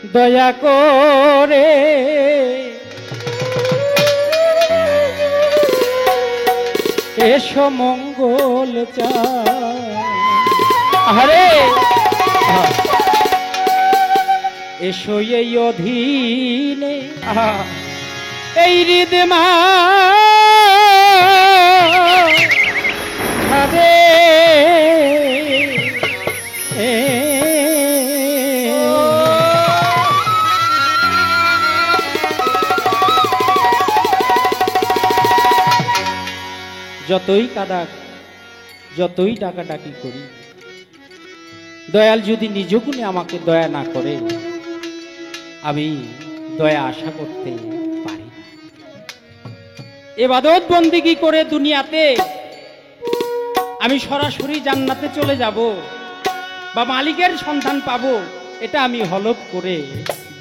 দয়া করে এসো মঙ্গল আরে এসো এই অধীনে এই হৃদমা আরে যতই কাদাক যতই ডাকাডাকি করি দয়াল যদি নিজ গুণে আমাকে দয়া না করে আমি দয়া আশা করতে পারি না। ইবাদত বন্দেগী করে দুনিয়াতে আমি সরাসরি জান্নাতে চলে যাব বা মালিকের সন্ধান পাবো এটা আমি হলফ করে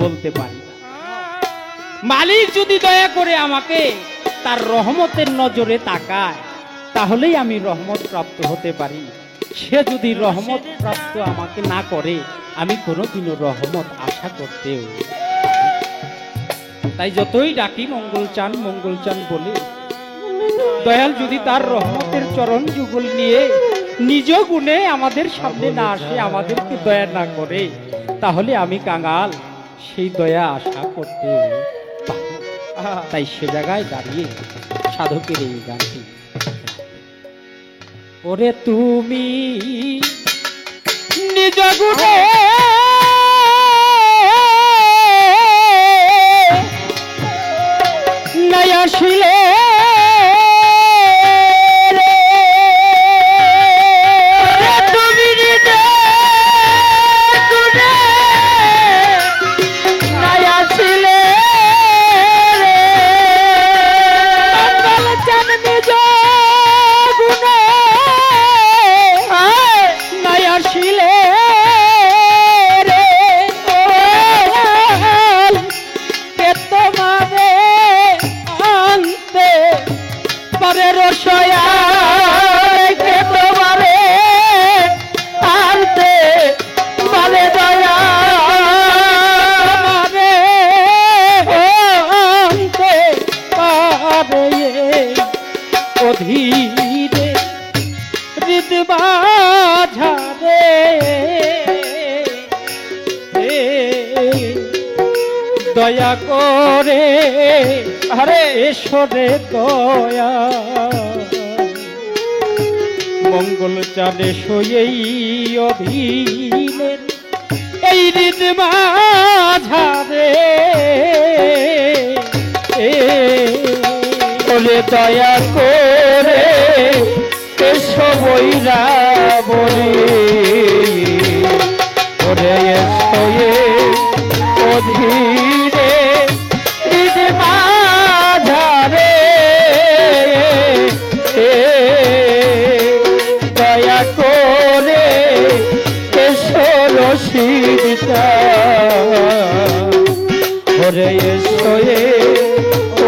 বলতে পারি না। মালিক যদি দয়া করে আমাকে তার রহমতের নজরে তাকায় তাহলেই আমি রহমত প্রাপ্ত হতে পারি। সে যদি রহমত প্রাপ্ত আমাকে না করে আমি কোনোদিনও রহমত আশা করতেও। তাই যতই ডাকি মঙ্গল চান বলে দয়াল যদি তার রহমতের চরণ যুগল নিয়ে নিজ গুণে আমাদের সামনে না আসে, আমাদেরকে দয়া না করে, তাহলে আমি কাঙাল সেই দয়া আশা করতে পারি। তাই সে জায়গায় দাঁড়িয়ে সাধকের এই গানটি, ওরে তুমি নিজ গুণে নাই আসিলে দয়া করে আরে এসরে দয়া মঙ্গল চাঁদে এই অধীনের এই হৃদমাঝারে বলে দয়া করে এসো বৈরা বলে ওরে এসো অধীনে হৃদমাঝারে দয়া করে এসো রশিদা ওরে এসো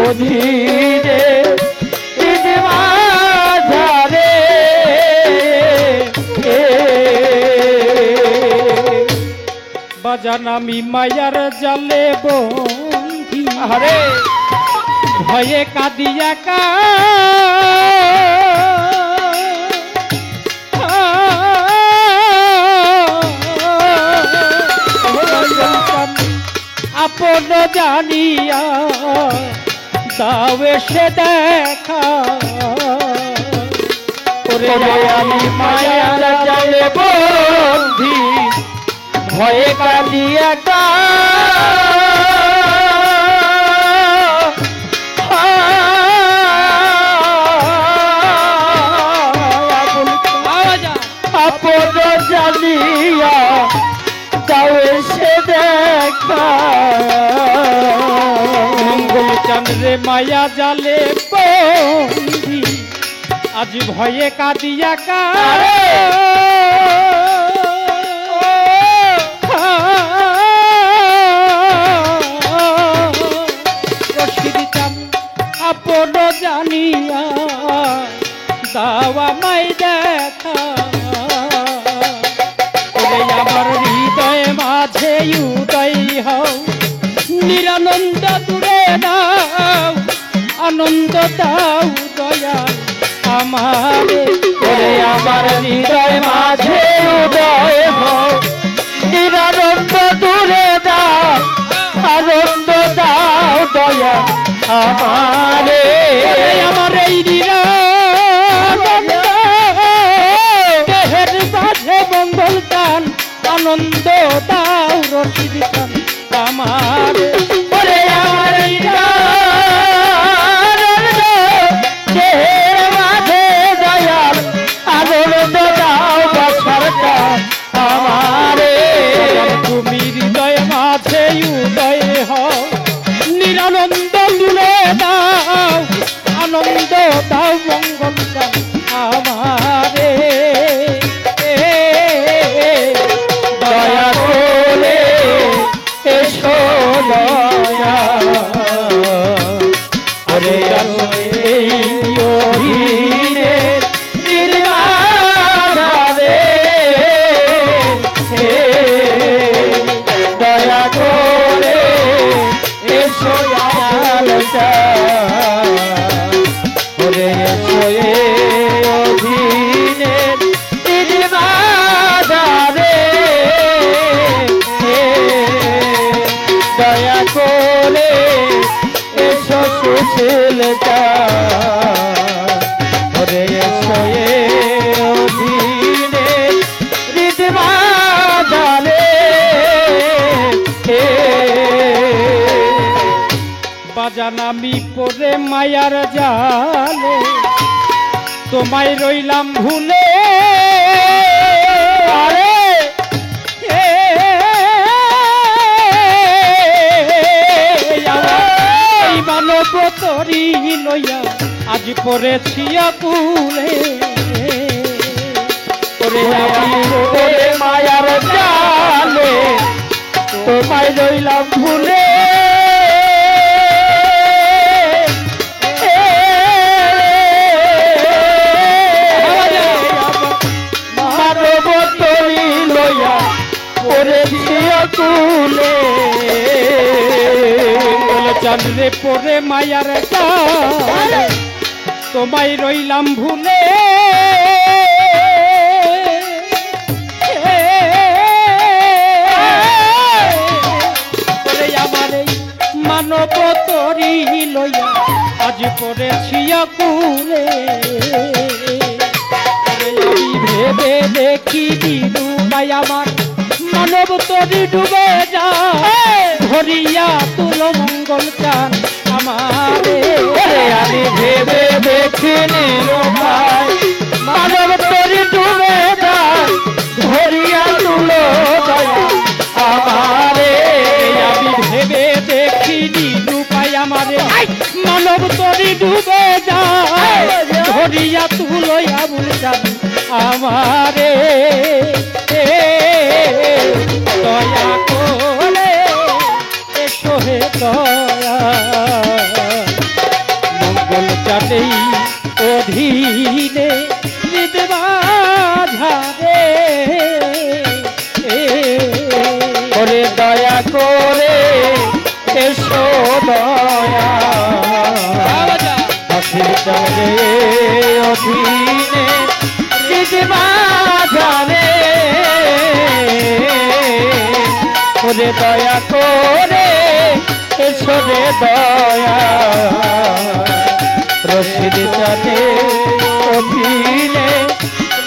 অধীনে হৃদমাঝারে বাজান আমি মায়ার জালে বন্ধি আরে ভয়ে কাঁদিয়া আপন জানিয়া দাও এসে দেখা ওরে আমি মায়ার জালে বন্ধি ভয়ে কাঁদিয়া আপন জানিয়া যাও এসে দেখা মঙ্গল চন্দ্রে মায়া জালে বন্ধি আজ ভয়ে কাঁদিয়া আপন জানিয়া দাওয়া মাই দেখা আমার হৃদয় মাঝে উদয় হয় আনন্দ দাও দয়াল আমারে। ওরে আমার হৃদয় মাঝে উদয় হও, নিরানন্দ দূরে দাও আনন্দ দাও দয়া আমারে। আমার এই দেহের মাঝে মঙ্গল গান আনন্দ দাও রশিদ খান আমারে। ওরে আমার দেহের মাঝে দয়াল আনন্দ দাও সরকার আমারে। তুমি হৃদয় মাঝে উদয় হও, নিরানন্দ দূরে দাও আনন্দ দাও মঙ্গল গান আমারে। দয়া করে এসো দয়া ওরে এই অধীনে নির্মাণে দয়া করে এসো আলোচনা ওরে এসো এই অধীনে নির্মাণে দয়া করে এসো সুশীলতা ওরে এসো এই অধীনে হৃদবাদালে বাজান আমি পরে মায়ার জালে তোমায় রইলাম ভুলে। আরে এই মানব তরি লইয়া আজ পড়েছি আকুলে। ওরে আমি ওরে মায়ার জালে তোমায় রইলাম ভুলে। মানব তরি লইয়া পড়েছি আকুলে। চাঁদরে পরে মায়ার জালে তোমায় রইলাম ভুলে। আমার এই মানব তরি লইয়া আজ পড়েছি আকুলে। আমি ভেবে দেখি দিনু ভাই আমার মানব তরি ডুবে যায়, ধরিয়া তুলো মঙ্গল চান আমারে। আমি ভেবে দেখিনি ভাই মানব তরি ডুবে যায়, ধরিয়া তুলো দয়া আমারে। আমি ভেবে দেখিনি রূপাই আমারে মানব তরি ডুবে যায়, ধরিয়া তুলো আবুল চান আমারে। দয়া করে এসো হে দয়া মঙ্গল চাঁদেই অধীনে হৃদবাধারে। ওরে দয়া করে এসো দয়া অধীনে অধীনে হৃদবাধারে। ওরে দয়া করে এসো রে দয়া রশিদ চাঁদে অধীনে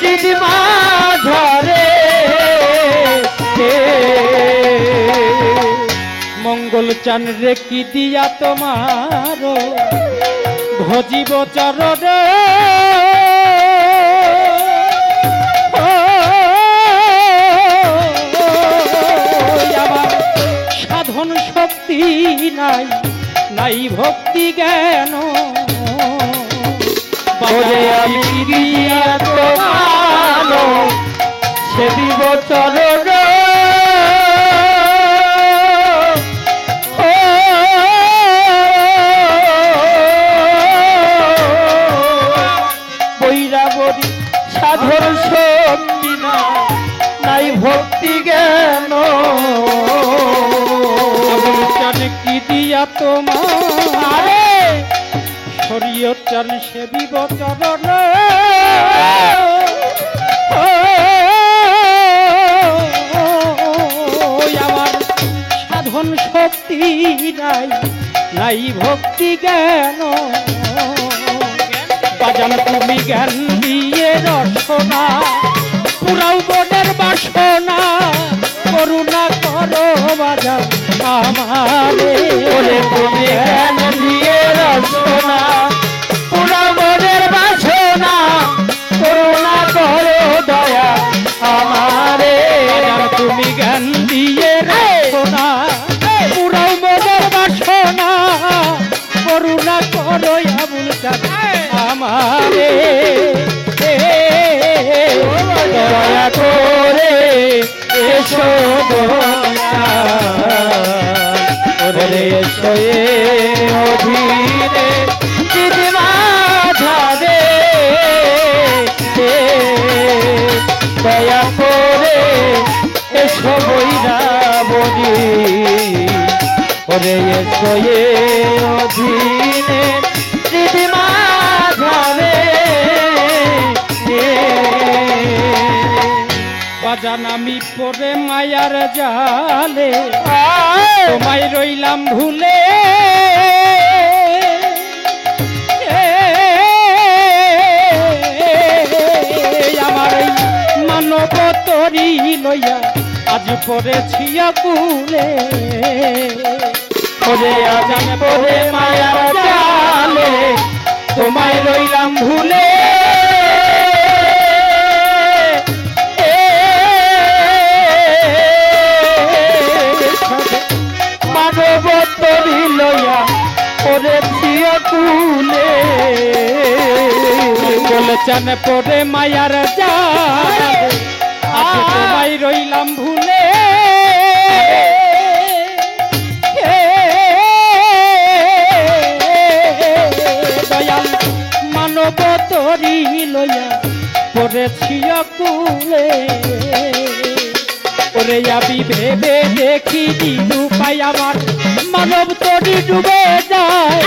হৃদবাধারে। মঙ্গল চান রে কি দিয়া তোমার ভজিব চরণে। আমার সাধন শক্তি নাই, নাই ভক্তি জ্ঞান। ওরে আমি দিয়া তোমার সে দিব চরণ। বৈরাবরী সাধন শক্তি নাই ভক্তি জ্ঞান। কি দিয়া তোমার শরীয়ত চান সেবিব চরণ আমার সাধন শক্তি নাই, নাই ভক্তি জ্ঞান। বাজান তুমি জ্ঞান দিয়ে রসনা পুরাও বনের বাসনা, করুণা করো বাজান আমারে। ওরে তুমি জ্ঞান দিয়ে রসনা পুরাও বনের বাসনা, করুণা করো দয়া আমারে। বাজান তুমি জ্ঞান দিয়ে রসনা পুরাও বনের বাসনা, করুণা করো আবুল চাঁদ আমারে। দয়া করে এসো ওরে এসো এ অধীনে দিদিমা ধারে। দয়া করে এসো বৈরাবণী ওরে এসো এ অধীনে দিদিমা ধারে। বাজান আমি পরে মায়ার জালে তোমায় রইলাম ভুলে, আমার এই মানব তরি লইয়া আজ পড়েছি কুলে। ওরে আজান পরে মায়ার জালে তোমায় রইলাম ভুলে। মানব তরি লইয়া পড়েছি কুলে। বলেছেন পরে মায়ার জালে আজ তোমায় রইলাম ভুলে। দয়াল মানব তরি লইয়া পড়েছি কুলে। ওরে আমি ভেবে দেখি দিনু পাই আমার মানব তরি ডুবে যায়,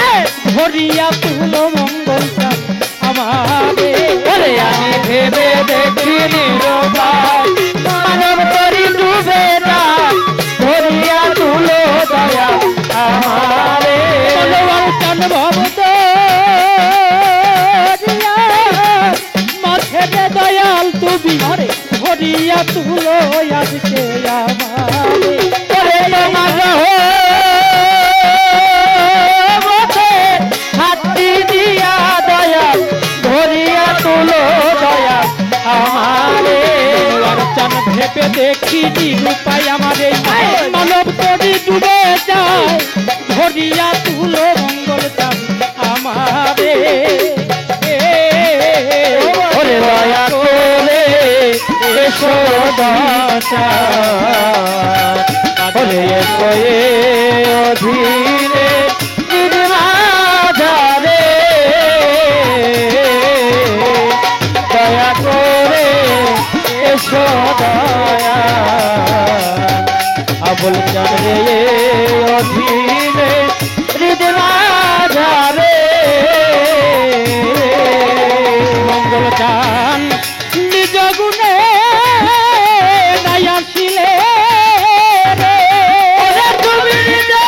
ধরিয়া তুলো মঙ্গল চাঁদ আমারে। ওরে আমি ভেবে দেখি নিরবাই মানব তরি ডুবে যায়, ধরিয়া তুলো দয়া আমারে। মনোয়ার চান ভবত মাথে দয়াল তুমি ধরিয়া তুলো আজকে আমারে। ওরে তোমার মতে হাতটি দিয়া দয়া ধরিয়া তুলো দয়া আমারে। মনোয়ার চান ভেবে দেখি রূপাই আমারে মানব তরি ডুবে যায়, ধরিয়া তুলো মঙ্গল চাঁদ আমারে। ওরে দয়া করে এসো দাতা ওরে এসো এ অধীনে দিদিমা ধারে। দয়া করে এসো দয়া আবুল চাঁদ রে অধীনে দিদিমা ধারে। মঙ্গল চান নিজ গুণে নাই আসিলে রে। ওরে তুমি নিজে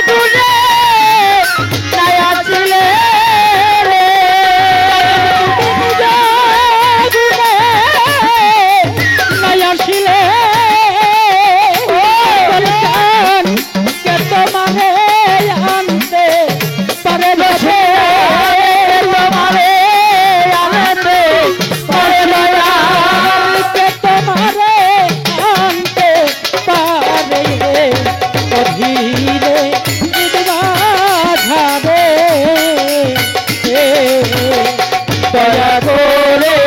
গুণে নাই আসিলে রে। নিজ গুণে নাই আসিলে মঙ্গল চান কে তোমারে আনতে পারে না সে। তোমারে আনতে পারে দয়া কে তোমারে আনতে পারে অধীরে ধারে। দয়া করে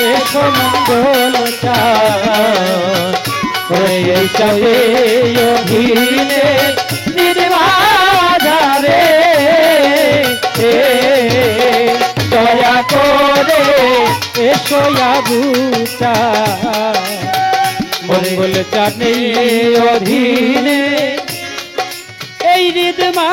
এসো মঙ্গল চাঁদ ওরে এসো এ অধীনে দিদিমা ধারে। দয়া করে এসো আবুতা মঙ্গল চান অধীনে এই হৃদমা